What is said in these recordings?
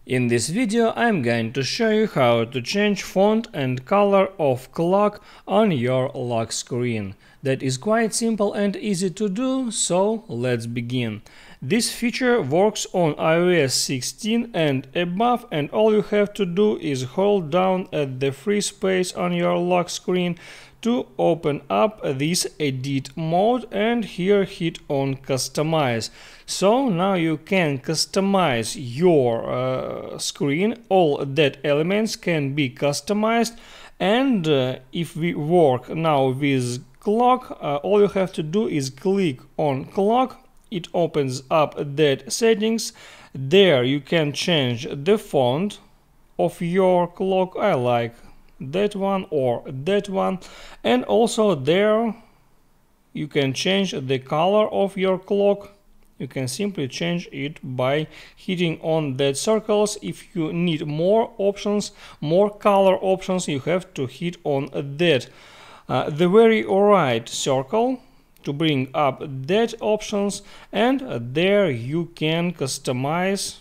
In this video I'm going to show you how to change font and color of clock on your lock screen. That is quite simple and easy to do, so let's begin. This feature works on iOS 16 and above, and all you have to do is hold down at the free space on your lock screen to open up this edit mode, and here hit on customize. So now you can customize your screen. All that elements can be customized, and if we work now with clock, all you have to do is click on clock. It opens up that settings. There you can change the font of your clock. I like that one or that one, and also there you can change the color of your clock. You can simply change it by hitting on that circles. If you need more options, more color options, you have to hit on that the very right circle to bring up that options, and there you can customize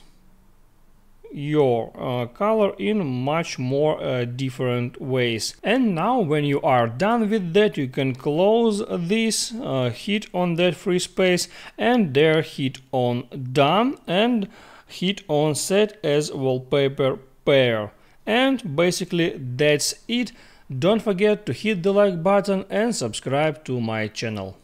your color in much more different ways. And now when you are done with that, you can close this, hit on that free space, and there hit on done and hit on set as wallpaper pair. And basically that's it. Don't forget to hit the like button and subscribe to my channel.